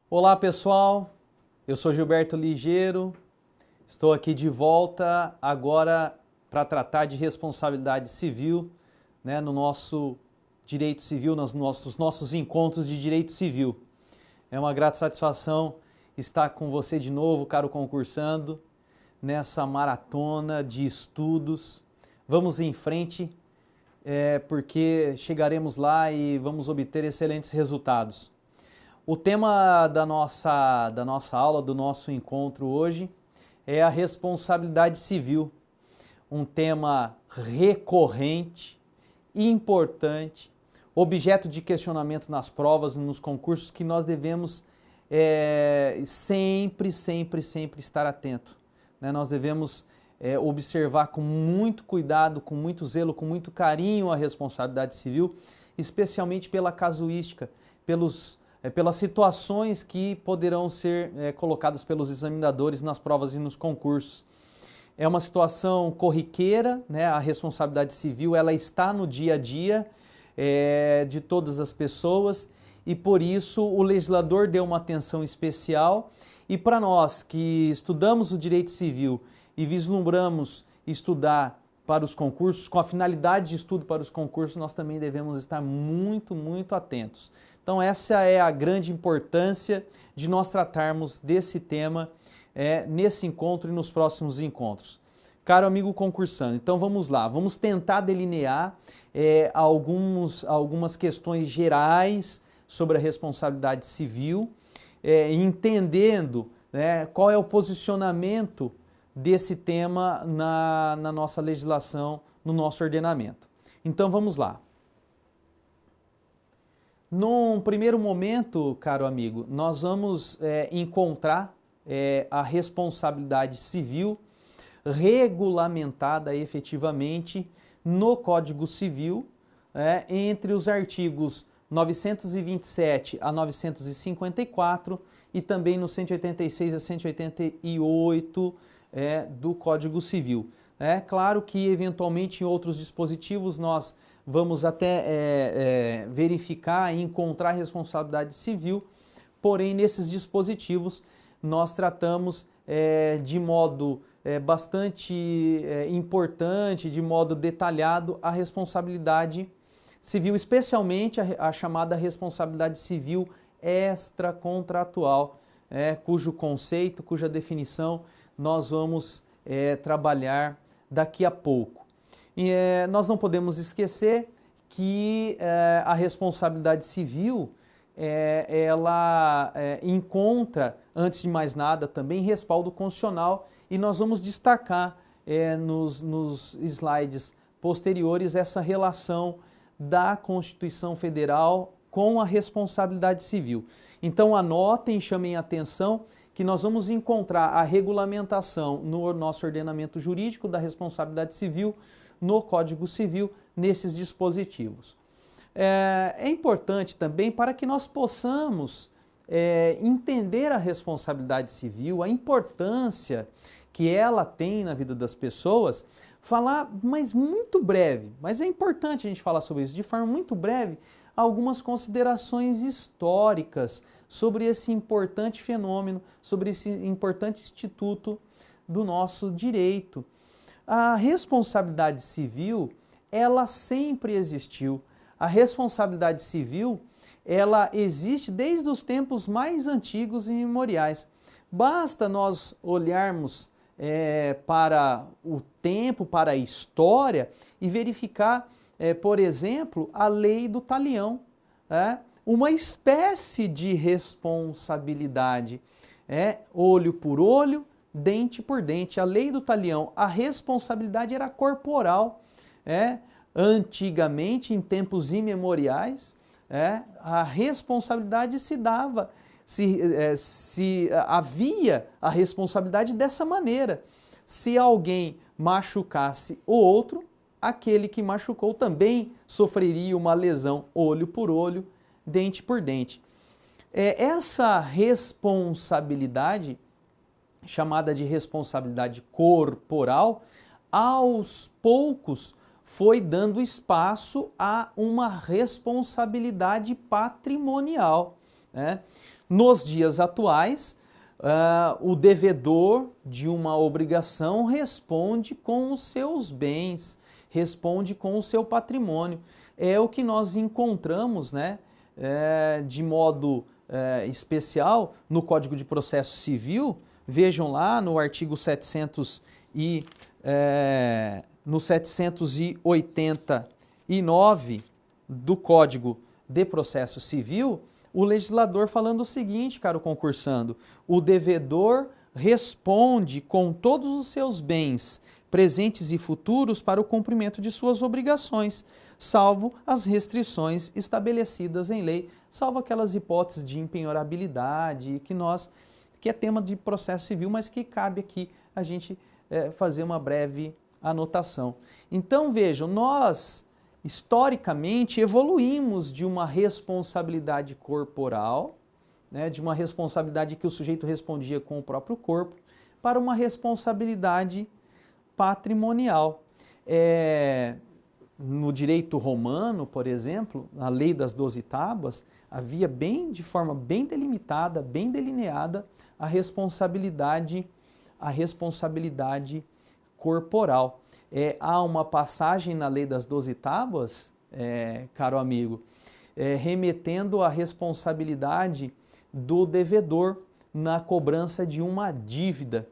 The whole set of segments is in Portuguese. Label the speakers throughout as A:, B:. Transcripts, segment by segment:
A: Olá pessoal, eu sou Gilberto Ligeiro, estou aqui de volta agora para tratar de responsabilidade civil, no nosso direito civil, nos nossos encontros de direito civil. É uma grata satisfação estar com você de novo, caro concursando, nessa maratona de estudos. Vamos em frente, porque chegaremos lá e vamos obter excelentes resultados. O tema da nossa aula, do nosso encontro hoje, é a responsabilidade civil. Um tema recorrente, importante, objeto de questionamento nas provas e nos concursos que nós devemos sempre estar atento. Nós devemos observar com muito cuidado, com muito zelo, com muito carinho a responsabilidade civil, especialmente pela casuística, pelas situações que poderão ser colocadas pelos examinadores nas provas e nos concursos. É uma situação corriqueira, a responsabilidade civil ela está no dia a dia de todas as pessoas e por isso o legislador deu uma atenção especial e para nós que estudamos o direito civil e vislumbramos estudar para os concursos, com a finalidade de estudo para os concursos, nós também devemos estar muito atentos. Então essa é a grande importância de nós tratarmos desse tema nesse encontro e nos próximos encontros. Caro amigo concursando, então vamos lá, vamos tentar delinear algumas questões gerais sobre a responsabilidade civil, entendendo qual é o posicionamento desse tema na nossa legislação, no nosso ordenamento. Então vamos lá. Num primeiro momento, caro amigo, nós vamos encontrar a responsabilidade civil regulamentada efetivamente no Código Civil, entre os artigos 927 a 954 e também no 186 a 188 do Código Civil. É claro que, eventualmente, em outros dispositivos nós vamos até verificar e encontrar responsabilidade civil, porém, nesses dispositivos nós tratamos de modo bastante importante, de modo detalhado, a responsabilidade civil, especialmente a chamada responsabilidade civil extracontratual, cujo conceito, cuja definição nós vamos trabalhar daqui a pouco. E, nós não podemos esquecer que a responsabilidade civil ela encontra, antes de mais nada, também respaldo constitucional e nós vamos destacar nos slides posteriores essa relação da Constituição Federal com a responsabilidade civil. Então anotem, chamem a atenção que nós vamos encontrar a regulamentação no nosso ordenamento jurídico da responsabilidade civil, no Código Civil, nesses dispositivos. É importante também para que nós possamos entender a responsabilidade civil, a importância que ela tem na vida das pessoas, falar, mas muito breve, mas é importante a gente falar sobre isso, de forma muito breve, algumas considerações históricas sobre esse importante fenômeno, sobre esse importante instituto do nosso direito. A responsabilidade civil, ela sempre existiu. A responsabilidade civil, ela existe desde os tempos mais antigos e imemoriais. Basta nós olharmos para o tempo, para a história e verificar, por exemplo, a lei do talião, uma espécie de responsabilidade, olho por olho, dente por dente. A lei do talião, a responsabilidade era corporal, antigamente, em tempos imemoriais, a responsabilidade se dava, se havia a responsabilidade dessa maneira. Se alguém machucasse o outro, aquele que machucou também sofreria uma lesão olho por olho, dente por dente. Essa responsabilidade, chamada de responsabilidade corporal, aos poucos foi dando espaço a uma responsabilidade patrimonial. Nos dias atuais, o devedor de uma obrigação responde com os seus bens, responde com o seu patrimônio. É o que nós encontramos, né, de modo especial no Código de Processo Civil. Vejam lá no artigo 789 do Código de Processo Civil, o legislador falando o seguinte, caro concursando: o devedor responde com todos os seus bens, presentes e futuros, para o cumprimento de suas obrigações, salvo as restrições estabelecidas em lei, salvo aquelas hipóteses de impenhorabilidade que é tema de processo civil, mas que cabe aqui a gente fazer uma breve anotação. Então vejam, nós historicamente evoluímos de uma responsabilidade corporal, né, de uma responsabilidade que o sujeito respondia com o próprio corpo, para uma responsabilidade patrimonial. No direito romano, por exemplo, na lei das 12 tábuas, havia de forma bem delimitada, bem delineada, a responsabilidade corporal. Há uma passagem na lei das 12 tábuas, caro amigo, remetendo à responsabilidade do devedor na cobrança de uma dívida.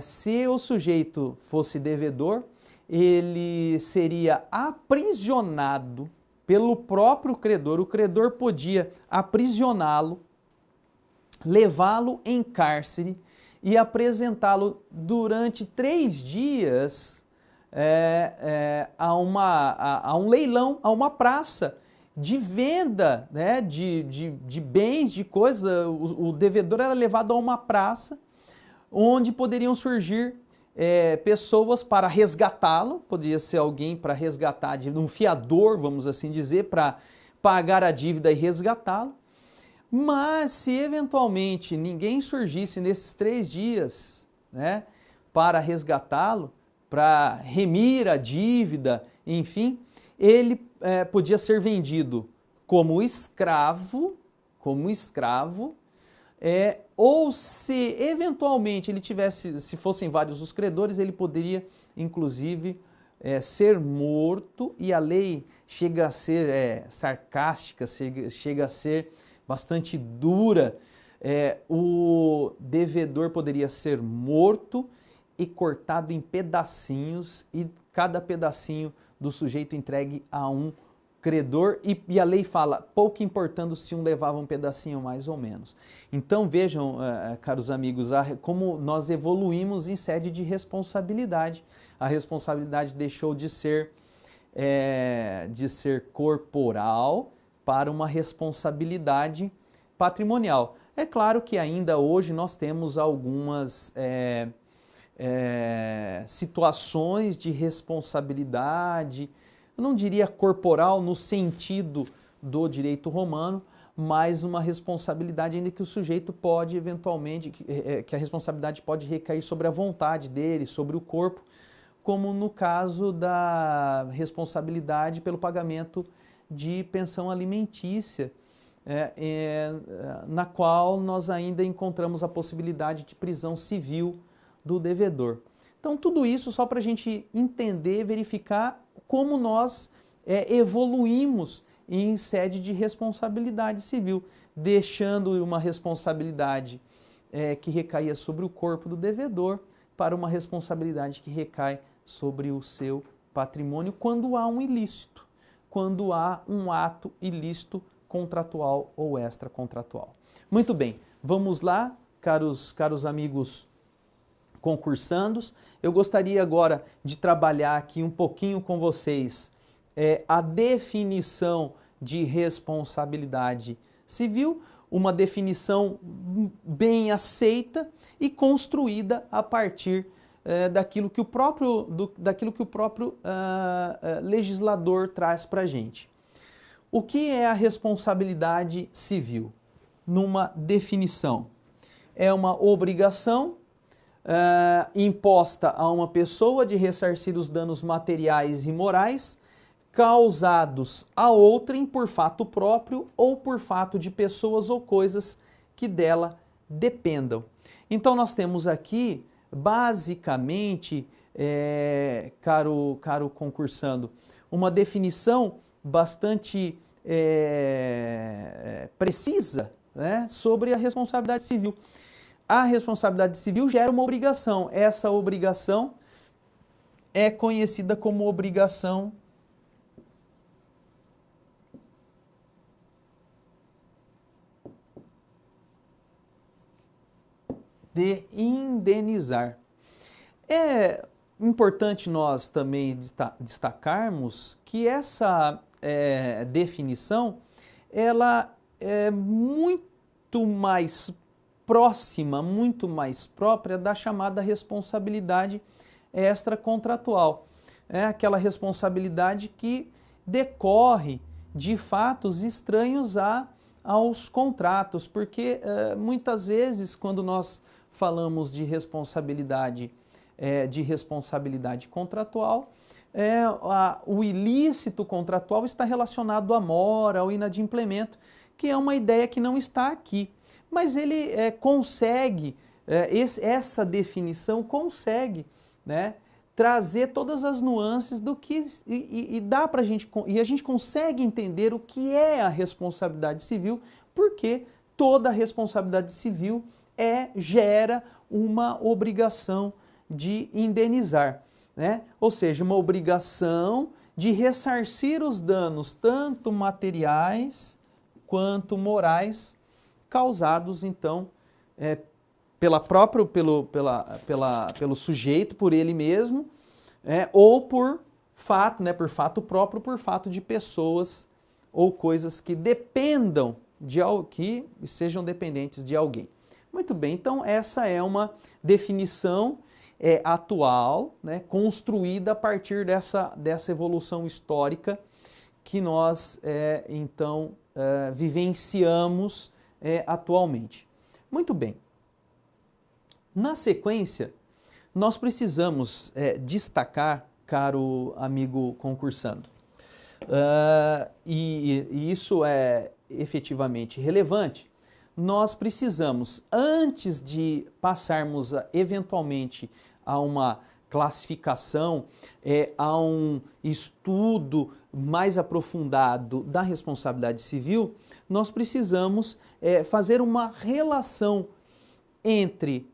A: Se o sujeito fosse devedor, ele seria aprisionado pelo próprio credor. O credor podia aprisioná-lo, levá-lo em cárcere e apresentá-lo durante 3 dias a um leilão, a uma praça de venda, né, de bens, de coisas. O devedor era levado a uma praça onde poderiam surgir pessoas para resgatá-lo, poderia ser alguém para resgatar, um fiador, vamos assim dizer, para pagar a dívida e resgatá-lo. Mas se eventualmente ninguém surgisse nesses 3 dias, né, para resgatá-lo, para remir a dívida, enfim, ele podia ser vendido como escravo, ou se eventualmente ele se fossem vários os credores, ele poderia inclusive ser morto, e a lei chega a ser sarcástica, chega a ser bastante dura. O devedor poderia ser morto e cortado em pedacinhos, e cada pedacinho do sujeito entregue a um credor, e a lei fala, pouco importando se um levava um pedacinho mais ou menos. Então vejam, caros amigos, como nós evoluímos em sede de responsabilidade. A responsabilidade deixou de ser corporal para uma responsabilidade patrimonial. É claro que ainda hoje nós temos algumas situações de responsabilidade, eu não diria corporal no sentido do direito romano, mas uma responsabilidade ainda que o sujeito pode eventualmente, que a responsabilidade pode recair sobre a vontade dele, sobre o corpo, como no caso da responsabilidade pelo pagamento de pensão alimentícia, na qual nós ainda encontramos a possibilidade de prisão civil do devedor. Então tudo isso só para a gente entender, verificar como nós evoluímos em sede de responsabilidade civil, deixando uma responsabilidade que recaía sobre o corpo do devedor para uma responsabilidade que recai sobre o seu patrimônio quando há um ilícito, quando há um ato ilícito contratual ou extracontratual. Muito bem, vamos lá, caros amigos concursandos. Eu gostaria agora de trabalhar aqui um pouquinho com vocês a definição de responsabilidade civil, uma definição bem aceita e construída a partir daquilo que o próprio legislador traz para a gente. O que é a responsabilidade civil? Numa definição, é uma obrigação imposta a uma pessoa de ressarcir os danos materiais e morais causados a outrem por fato próprio ou por fato de pessoas ou coisas que dela dependam. Então nós temos aqui, basicamente, caro concursando, uma definição bastante precisa, né, sobre a responsabilidade civil. A responsabilidade civil gera uma obrigação. Essa obrigação é conhecida como obrigação de indenizar. É importante nós também destacarmos que essa definição ela é muito mais próxima, muito mais própria da chamada responsabilidade extracontratual. É aquela responsabilidade que decorre de fatos estranhos aos contratos, porque muitas vezes quando nós falamos de responsabilidade contratual, o ilícito contratual está relacionado à mora, ao inadimplemento, que é uma ideia que não está aqui. Mas ele consegue, essa definição consegue, né, trazer todas as nuances do que dá pra gente, e a gente consegue entender o que é a responsabilidade civil, porque toda responsabilidade civil gera uma obrigação de indenizar, né? Ou seja, uma obrigação de ressarcir os danos, tanto materiais quanto morais, causados então pelo sujeito, por ele mesmo, ou por fato, né, por fato próprio, por fato de pessoas ou coisas que dependam que sejam dependentes de alguém. Muito bem, então essa é uma definição atual, né, construída a partir dessa evolução histórica que nós então vivenciamos atualmente. Muito bem. Na sequência, nós precisamos destacar, caro amigo concursando, e isso é efetivamente relevante, nós precisamos, antes de passarmos eventualmente a uma classificação, a um estudo mais aprofundado da responsabilidade civil, nós precisamos fazer uma relação entre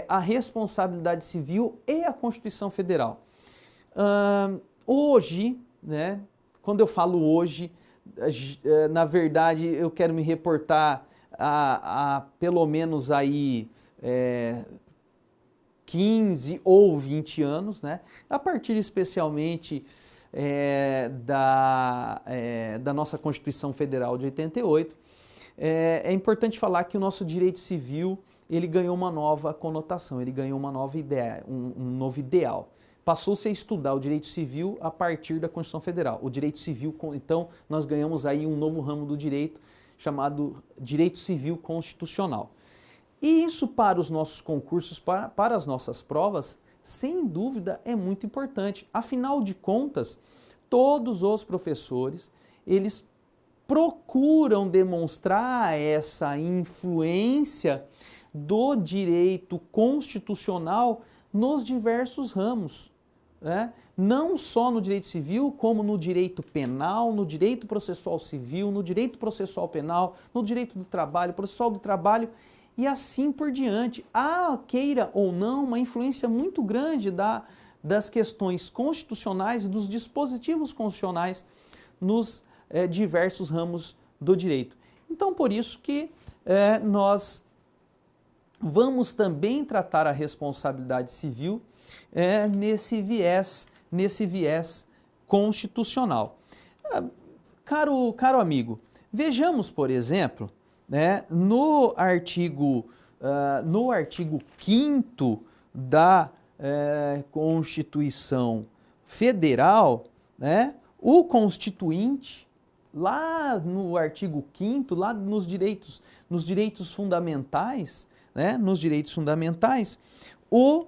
A: a responsabilidade civil e a Constituição Federal. Hoje, né, quando eu falo hoje, na verdade eu quero me reportar a pelo menos aí 15 ou 20 anos, né? A partir especialmente da nossa Constituição Federal de 88, é importante falar que o nosso direito civil ele ganhou uma nova conotação, ele ganhou uma nova ideia, um novo ideal. Passou-se a estudar o direito civil a partir da Constituição Federal. O direito civil, então, nós ganhamos aí um novo ramo do direito chamado direito civil constitucional. E isso para os nossos concursos, para as nossas provas, sem dúvida é muito importante. Afinal de contas, todos os professores, eles procuram demonstrar essa influência do direito constitucional nos diversos ramos, né? Não só no direito civil, como no direito penal, no direito processual civil, no direito processual penal, no direito do trabalho, processual do trabalho e assim por diante. Há, queira ou não, uma influência muito grande das questões constitucionais e dos dispositivos constitucionais nos diversos ramos do direito. Então, por isso que nós vamos também tratar a responsabilidade civil nesse viés constitucional. Caro amigo, vejamos, por exemplo, né, no artigo 5º da Constituição Federal, né, o Constituinte, lá no artigo 5º, lá nos direitos fundamentais, né, nos direitos fundamentais, o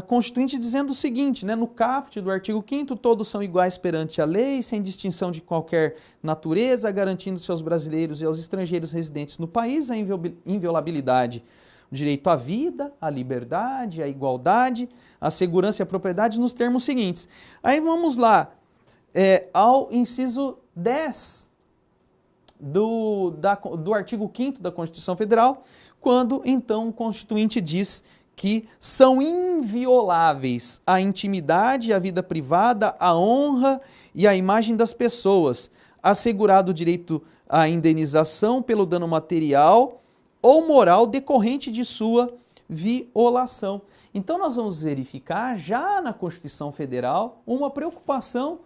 A: Constituinte dizendo o seguinte, né, no caput do artigo 5º, todos são iguais perante a lei, sem distinção de qualquer natureza, garantindo-se aos brasileiros e aos estrangeiros residentes no país a inviolabilidade, o direito à vida, à liberdade, à igualdade, à segurança e à propriedade nos termos seguintes. Aí vamos lá, ao inciso 10 do artigo 5º da Constituição Federal, quando então o Constituinte diz que são invioláveis a intimidade, a vida privada, a honra e a imagem das pessoas, assegurado o direito à indenização pelo dano material ou moral decorrente de sua violação. Então nós vamos verificar já na Constituição Federal uma preocupação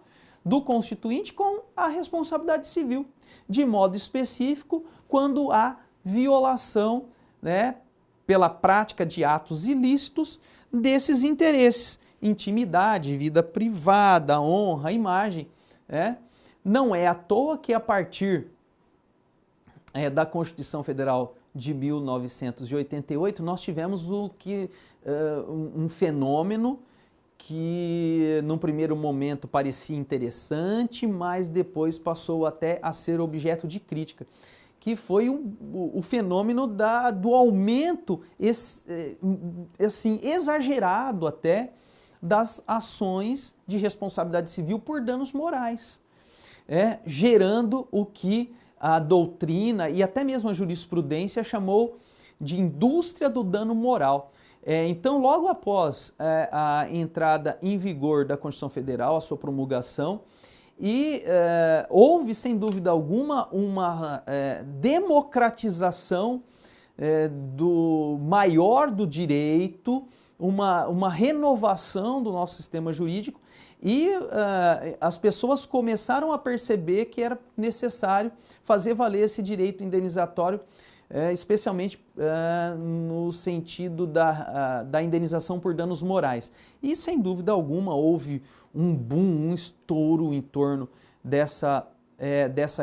A: do Constituinte com a responsabilidade civil, de modo específico quando há violação, né, pela prática de atos ilícitos desses interesses, intimidade, vida privada, honra, imagem. Não é à toa que a partir da Constituição Federal de 1988 nós tivemos um fenômeno que num primeiro momento parecia interessante, mas depois passou até a ser objeto de crítica, que foi o fenômeno do aumento assim, exagerado até das ações de responsabilidade civil por danos morais, gerando o que a doutrina e até mesmo a jurisprudência chamou de indústria do dano moral. Então, logo após a entrada em vigor da Constituição Federal, a sua promulgação, houve, sem dúvida alguma, uma democratização maior do direito, uma renovação do nosso sistema jurídico e as pessoas começaram a perceber que era necessário fazer valer esse direito indenizatório, especialmente no sentido da indenização por danos morais. E, sem dúvida alguma, houve um boom, um estouro em torno dessa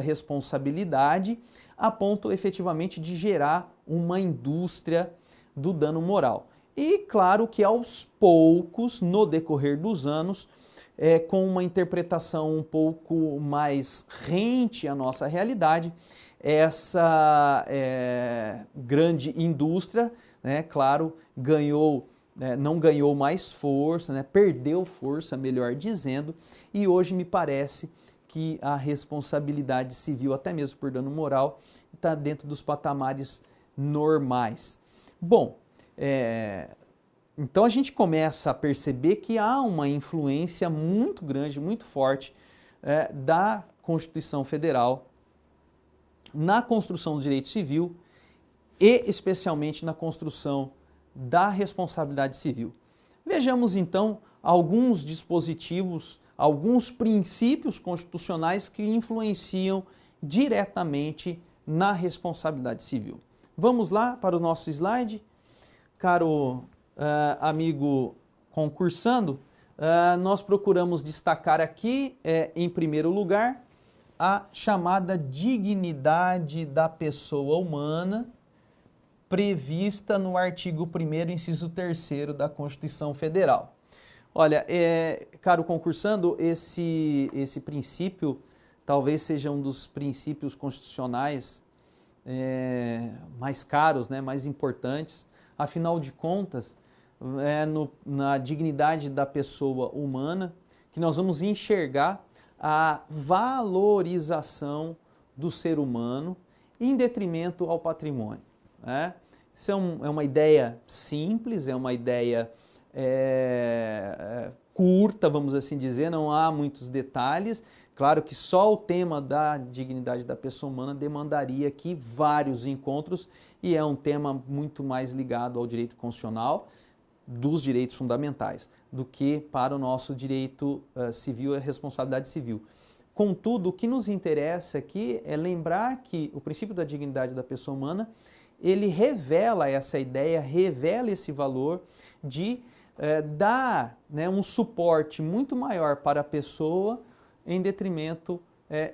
A: responsabilidade, a ponto efetivamente de gerar uma indústria do dano moral. E claro que aos poucos, no decorrer dos anos, com uma interpretação um pouco mais rente à nossa realidade, essa grande indústria, claro, não ganhou mais força, perdeu força, melhor dizendo, e hoje me parece que a responsabilidade civil, até mesmo por dano moral, está dentro dos patamares normais. Bom, então a gente começa a perceber que há uma influência muito grande, muito forte da Constituição Federal na construção do direito civil e especialmente na construção da responsabilidade civil. Vejamos então alguns dispositivos, alguns princípios constitucionais que influenciam diretamente na responsabilidade civil. Vamos lá para o nosso slide. Caro amigo concursando, nós procuramos destacar aqui, em primeiro lugar, a chamada dignidade da pessoa humana, prevista no artigo 1º, inciso 3º da Constituição Federal. Olha, caro concursando, esse princípio talvez seja um dos princípios constitucionais mais caros, mais importantes. Afinal de contas, na dignidade da pessoa humana que nós vamos enxergar a valorização do ser humano em detrimento ao patrimônio. Isso é uma ideia simples, é uma ideia curta, vamos assim dizer, não há muitos detalhes. Claro que só o tema da dignidade da pessoa humana demandaria aqui vários encontros e é um tema muito mais ligado ao direito constitucional, dos direitos fundamentais, do que para o nosso direito civil e responsabilidade civil. Contudo, o que nos interessa aqui é lembrar que o princípio da dignidade da pessoa humana, ele revela essa ideia, revela esse valor de dar um suporte muito maior para a pessoa em detrimento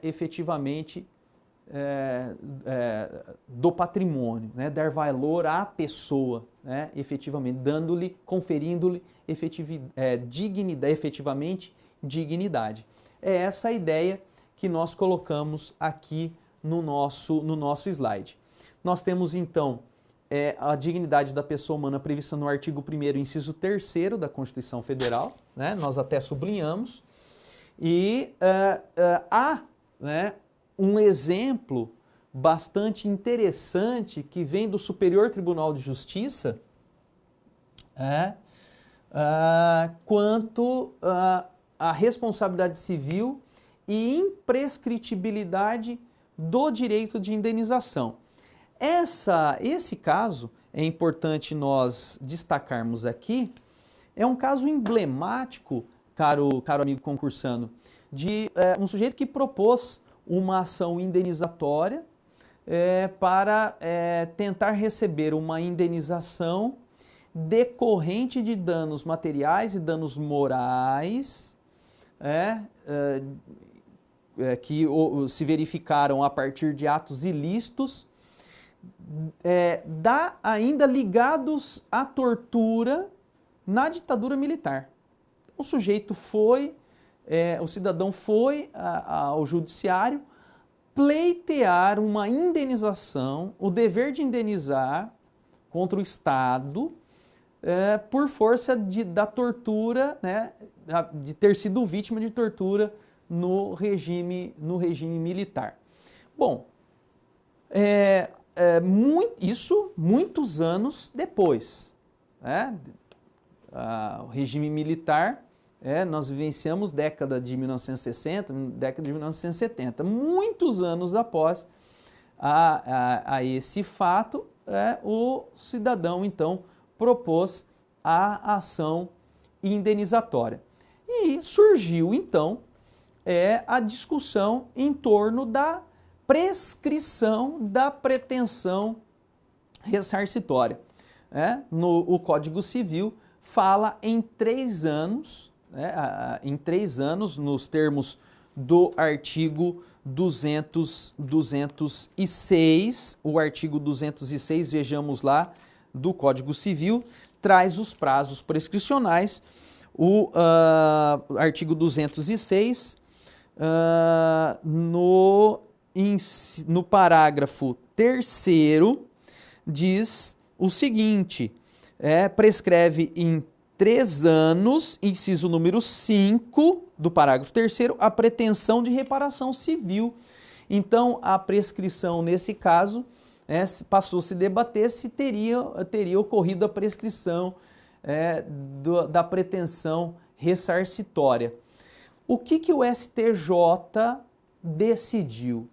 A: efetivamente do patrimônio, né? Dar valor à pessoa, né? Efetivamente, conferindo-lhe efetivamente dignidade. É essa a ideia que nós colocamos aqui no nosso slide. Nós temos então a dignidade da pessoa humana prevista no artigo 1º, inciso 3º da Constituição Federal, né? Nós até sublinhamos, e há, né, um exemplo bastante interessante que vem do Superior Tribunal de Justiça quanto à responsabilidade civil e imprescritibilidade do direito de indenização. Esse caso, é importante nós destacarmos aqui, é um caso emblemático, caro amigo concursando, de um sujeito que propôs uma ação indenizatória para tentar receber uma indenização decorrente de danos materiais e danos morais que se verificaram a partir de atos ilícitos, ainda ligados à tortura na ditadura militar. O cidadão foi ao judiciário pleitear uma indenização, o dever de indenizar contra o Estado por força da tortura, né, de ter sido vítima de tortura no regime militar. Bom, isso muitos anos depois, né? O regime militar, nós vivenciamos década de 1960, década de 1970. Muitos anos após a esse fato, o cidadão, então, propôs a ação indenizatória. E surgiu, então, a discussão em torno da prescrição da pretensão ressarcitória. O Código Civil fala em 3 anos, nos termos do artigo 206, o artigo 206, vejamos lá, do Código Civil, traz os prazos prescricionais. O artigo 206, no parágrafo 3º, diz o seguinte: prescreve em 3 anos, inciso número 5 do parágrafo 3º, a pretensão de reparação civil. Então, a prescrição, nesse caso, passou a se debater se teria ocorrido a prescrição da pretensão ressarcitória. O que o STJ decidiu?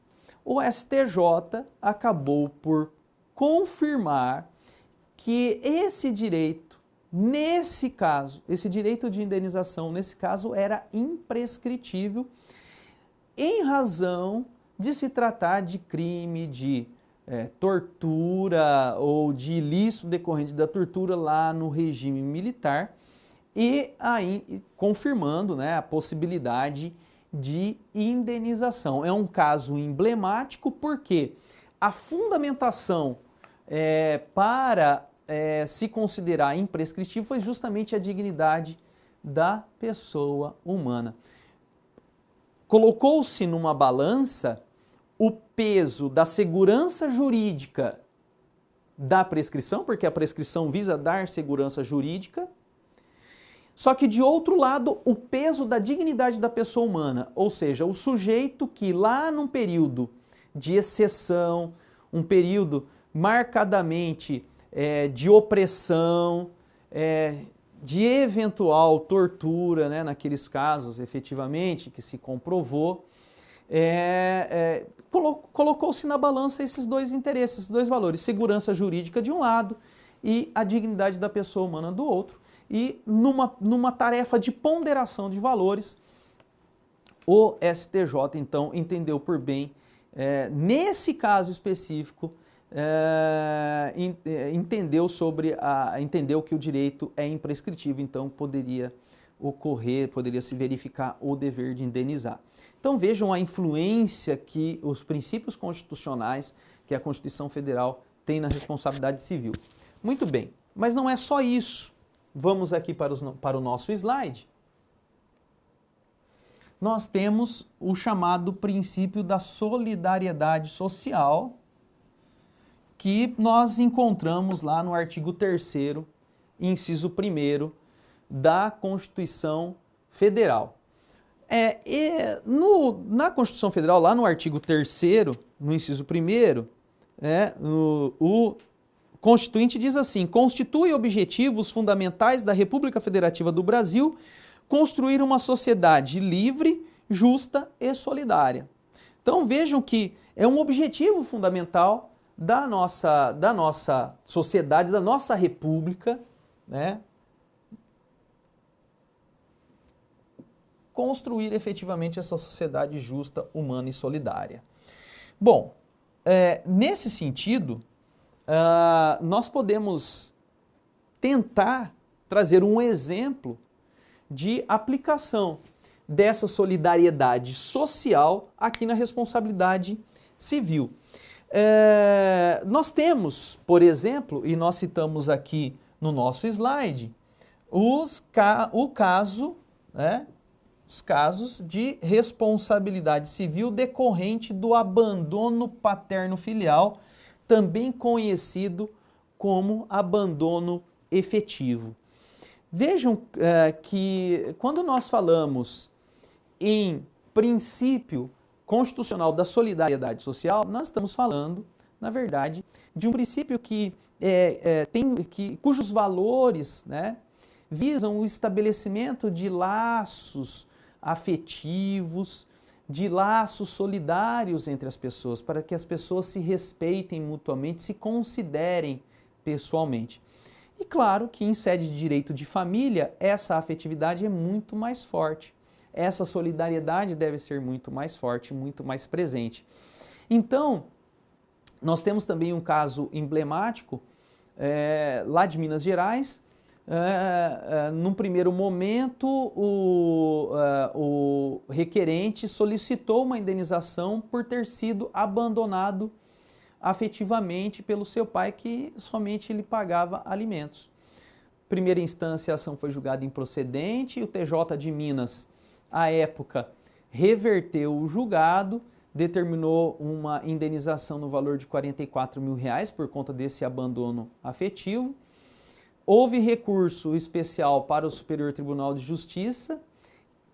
A: O STJ acabou por confirmar que esse direito, nesse caso, esse direito de indenização, nesse caso, era imprescritível em razão de se tratar de crime de tortura ou de ilícito decorrente da tortura lá no regime militar, e aí confirmando, né, a possibilidade de indenização. É um caso emblemático porque a fundamentação para se considerar imprescritível foi justamente a dignidade da pessoa humana. Colocou-se numa balança o peso da segurança jurídica da prescrição, porque a prescrição visa dar segurança jurídica, só que, de outro lado, o peso da dignidade da pessoa humana, ou seja, o sujeito que lá num período de exceção, um período marcadamente de opressão, de eventual tortura, né, naqueles casos, efetivamente, que se comprovou, colocou-se na balança esses 2 interesses, esses 2 valores, segurança jurídica de um lado e a dignidade da pessoa humana do outro. E numa tarefa de ponderação de valores, o STJ, então, entendeu por bem, nesse caso específico, entendeu que o direito é imprescritível, então poderia se verificar o dever de indenizar. Então vejam a influência que os princípios constitucionais, que a Constituição Federal tem na responsabilidade civil. Muito bem, mas não é só isso. Vamos aqui para o nosso slide. Nós temos o chamado princípio da solidariedade social, que nós encontramos lá no artigo 3º, inciso 1º da Constituição Federal. Na Constituição Federal, lá no artigo 3º, no inciso 1º, o Constituinte diz assim: constitui objetivos fundamentais da República Federativa do Brasil construir uma sociedade livre, justa e solidária. Então vejam que é um objetivo fundamental da nossa sociedade, da nossa república, né? Construir efetivamente essa sociedade justa, humana e solidária. Bom, nesse sentido, nós podemos tentar trazer um exemplo de aplicação dessa solidariedade social aqui na responsabilidade civil. Nós temos, por exemplo, e nós citamos aqui no nosso slide, os casos de responsabilidade civil decorrente do abandono paterno-filial, também conhecido como abandono efetivo. Vejam que quando nós falamos em princípio constitucional da solidariedade social, nós estamos falando, na verdade, de um princípio cujos valores, né, visam o estabelecimento de laços afetivos, de laços solidários entre as pessoas, para que as pessoas se respeitem mutuamente, se considerem pessoalmente. E claro que em sede de direito de família, essa afetividade é muito mais forte. Essa solidariedade deve ser muito mais forte, muito mais presente. Então, nós temos também um caso emblemático lá de Minas Gerais. Num primeiro momento, o requerente solicitou uma indenização por ter sido abandonado afetivamente pelo seu pai, que somente lhe pagava alimentos. Primeira instância, a ação foi julgada improcedente e o TJ de Minas, à época, reverteu o julgado, determinou uma indenização no valor de R$44 mil por conta desse abandono afetivo. Houve recurso especial para o Superior Tribunal de Justiça,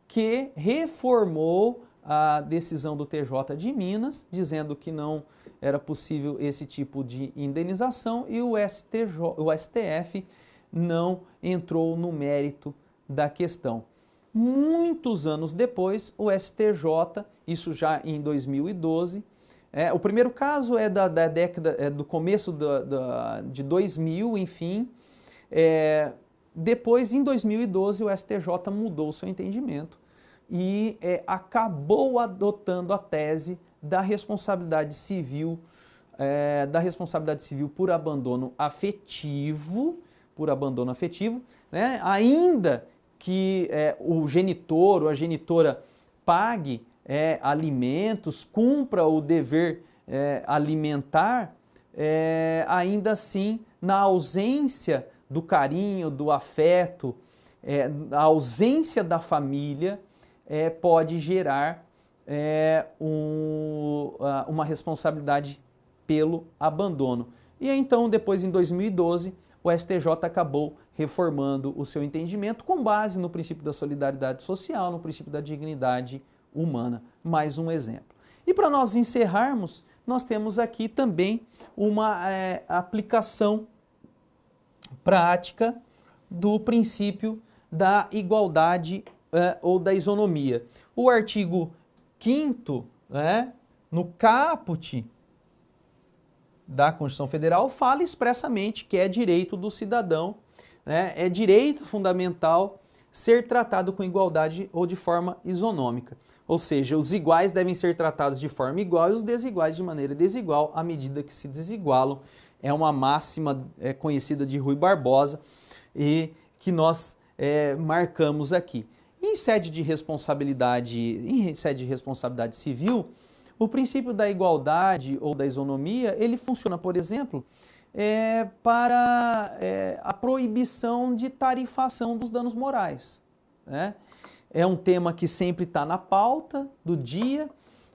A: que reformou a decisão do TJ de Minas, dizendo que não era possível esse tipo de indenização, e o STF não entrou no mérito da questão. Muitos anos depois, o STJ, isso já em 2012, o primeiro caso é da década, do começo de 2000, enfim. Depois, em 2012, o STJ mudou o seu entendimento e acabou adotando a tese da responsabilidade civil, por abandono afetivo, né? Ainda que o genitor ou a genitora pague alimentos, cumpra o dever alimentar, ainda assim, na ausência do carinho, do afeto, a ausência da família pode gerar uma responsabilidade pelo abandono. E então, depois, em 2012, o STJ acabou reformando o seu entendimento com base no princípio da solidariedade social, no princípio da dignidade humana. Mais um exemplo. E para nós encerrarmos, nós temos aqui também uma aplicação prática do princípio da igualdade ou da isonomia. O artigo 5º, no caput da Constituição Federal, fala expressamente que é direito do cidadão, é direito fundamental ser tratado com igualdade ou de forma isonômica. Ou seja, os iguais devem ser tratados de forma igual e os desiguais de maneira desigual à medida que se desigualam. É uma máxima conhecida de Rui Barbosa e que nós marcamos aqui. Em sede de responsabilidade civil, o princípio da igualdade ou da isonomia, ele funciona, por exemplo, para a proibição de tarifação dos danos morais, né? É um tema que sempre está na pauta do dia.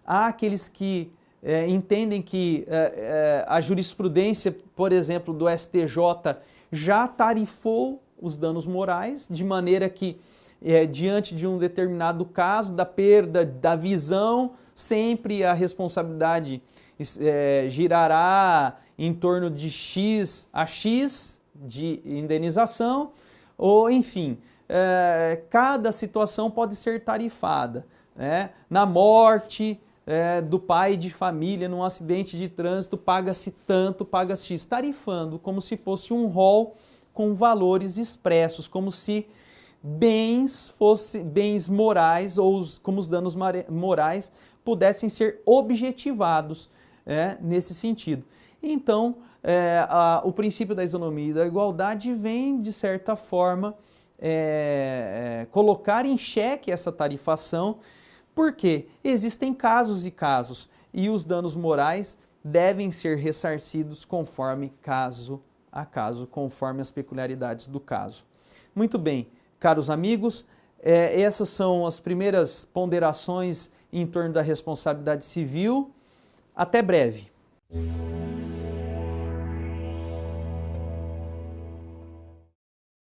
A: Há aqueles que entendem que a jurisprudência, por exemplo, do STJ já tarifou os danos morais, de maneira que, diante de um determinado caso, da perda da visão, sempre a responsabilidade girará em torno de X a X de indenização, ou enfim, cada situação pode ser tarifada, né? Na morte do pai de família, num acidente de trânsito, paga-se tanto, paga-se X, tarifando como se fosse um rol com valores expressos, como se bens morais ou como os danos morais pudessem ser objetivados nesse sentido. Então, o princípio da isonomia e da igualdade vem, de certa forma, colocar em xeque essa tarifação, porque existem casos e casos, e os danos morais devem ser ressarcidos conforme caso a caso, conforme as peculiaridades do caso. Muito bem, caros amigos, essas são as primeiras ponderações em torno da responsabilidade civil. Até breve.